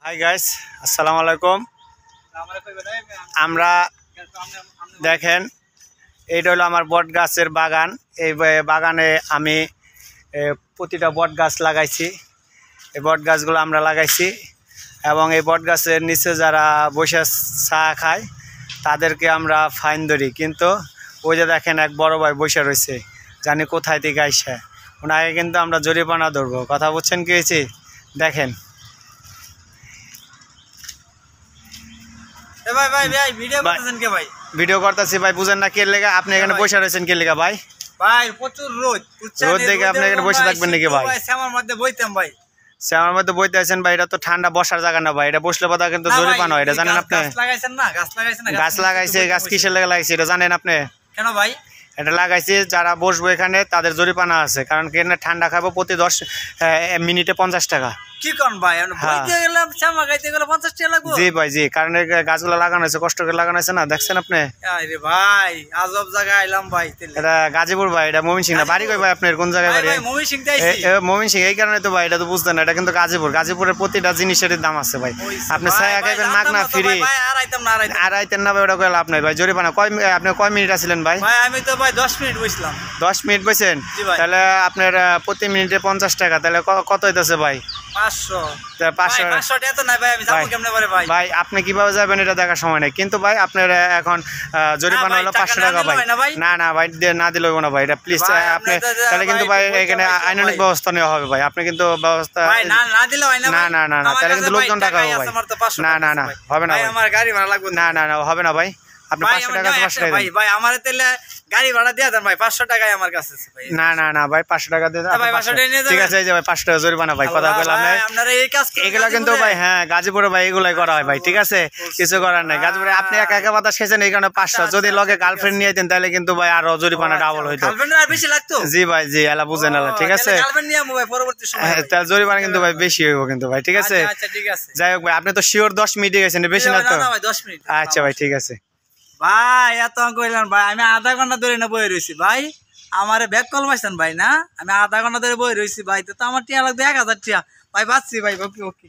Hi guys, আসসালামু আলাইকুম। আমরা দেখেন, এইটা হলো আমার বট গাছের বাগান। এই বাগানে আমি প্রতিটা বট গাছ লাগাইছি। এই বট গাছগুলো আমরা লাগাইছি এবং এই বট গাছের নিচে যারা বসে চা খায় তাদেরকে আমরা ফাইন ধরি। কিন্তু ওই যে দেখেন এক বড় ভাই বসে রয়েছে, জানি কোথায় থেকে আইসে, ওনাকে কিন্তু আমরা জরিমানা ধরবো। কথা বুঝছেন কি হয়েছে? দেখেন ভিডিও করতেছি ভাই, বুঝেন না কে লেগা আপনি এখানে বসে রয়েছেন? কে লেগা ভাই? ভাই প্রচুর রোদ, রোদ দেখে আপনি এখানে বসে থাকবেন নাকি ভাই? শ্যামার মধ্যে বইতাম ভাই। শ্যামার মধ্যে বইতে আছেন ভাই? এটা তো ঠান্ডা বসার জায়গা না ভাই, এটা বসলে কথা কিন্তু জরিমানা হয়। এটা জানেন আপনি? গাছ লাগাইছে, গাছ কিসের লেগে লাগাইছে এটা জানেন আপনি? কেন ভাই? এটা লাগাইছে যারা বসবো এখানে তাদের জরিমানা আছে, কারণ এখানে ঠান্ডা খাবো প্রতি 10 মিনিটে 50 টাকা। কি কোন ভাই? বইতে গেলাম শ্যামা গাইতে গেলে 50 টাকা লাগবে? জি ভাই জি, কারণ এই গাছগুলো লাগানো হয়েছে, কষ্ট করে লাগানো হয়েছে না, দেখছেন আপনি? আরে ভাই আজব জায়গা আইলাম ভাই। এটা গাজীপুর ভাই, এটা ময়মনসিংহ না। বাড়ি কই ভাই আপনার? কোন জায়গায় বাড়ি? ভাই ময়মনসিংহ আইছি। ময়মনসিংহ, এই কারণে তো ভাই এটা তো বুঝতেন না, এটা কিন্তু গাজীপুর। গাজীপুরের প্রতিটা জিনিসের দাম আছে ভাই। আপনি ছায়া খাইবেন মাগনা ফ্রি। আর আইতেন না ভাই, ওটা কইলা আপনি ভাই জরিমানা। আপনি কয় মিনিট আছিলেন ভাই? ভাই আমি তো ভাই 10 মিনিট বসলাম। 10 মিনিট বসেন? তাহলে আপনার প্রতি মিনিটে 50 টাকা, তাহলে কত হইতেছে ভাই? 500। 500 টাকা তো নাই ভাই, আমি যাবো কেমনে করে ভাই? ভাই আপনি কিভাবে যাবেন এটা দেখার সময় নেই, কিন্তু ভাই আপনার এখন জরিমানা হলো 500 টাকা ভাই। না না ভাই, না দিলে হইব না ভাই, এটা প্লিজ আপনি। তাহলে কিন্তু ভাই এখানে আইনানুগ ব্যবস্থা নেওয়া হবে ভাই। আপনি কিন্তু ব্যবস্থা না দিলে হয় না। না না না না, তাহলে কিন্তু লোকজন টাকা হবে ভাই। না না না হবে না ভাই, আমার গাড়ি ভাড়া লাগবে। না না না হবে না ভাই। আপনি 500 টাকা 500 টাকা ভাই। ভাই আমার তাহলে গাড়ি ভাড়া দিয়ে দেন ভাই, 500 টাকাই আমার কাছে আছে ভাই। না না না ভাই, 500 টাকা দিয়ে দেন ভাই। 500 টাকা নিয়ে যাবেন? ঠিক আছে, এই যে ভাই 500 টাকা জরিমানা ভাই। কথা বললাম না আপনারা এই কাজ করেন? এগুলা কিন্তু ভাই, হ্যাঁ গাজীপুরে ভাই এগুলাই করা হয় ভাই। ঠিক আছে, কিছু করার নাই। গাজীপুরে আপনি একা একা বাতাস খেয়েছেন এই কারণে 500। যদি লগে গার্লফ্রেন্ড নিয়ে যেতেন তাহলে কিন্তু ভাই আরো জরিমানা ডাবল হইতো। গার্লফ্রেন্ড আর বেশি লাগতো? জি ভাই জি, এলা বুঝেন এলা। ঠিক আছে, গার্লফ্রেন্ড নিয়ে ভাই পরবর্তী সময় তাহলে জরিমানা কিন্তু ভাই বেশি হইব কিন্তু ভাই। ঠিক আছে আচ্ছা ঠিক আছে। যাই হোক ভাই, আপনি তো শিওর 10 মিনিটে গেছেন, বেশি না তো? না ভাই 10 মিনিট। আচ্ছা ভাই ঠিক আছে ভাই। এত কইলেন ভাই, আমি আধা ঘন্টা ধরে না বই রয়েছি ভাই। আমারে ব্যাক কল মারছেন ভাই না? আমি আধা ঘন্টা ধরে বই রয়েছি ভাই, তো আমার টিয়া লাগবে 1000 টিয়া ভাই। বাঁচছি ভাই। ওকে ওকে।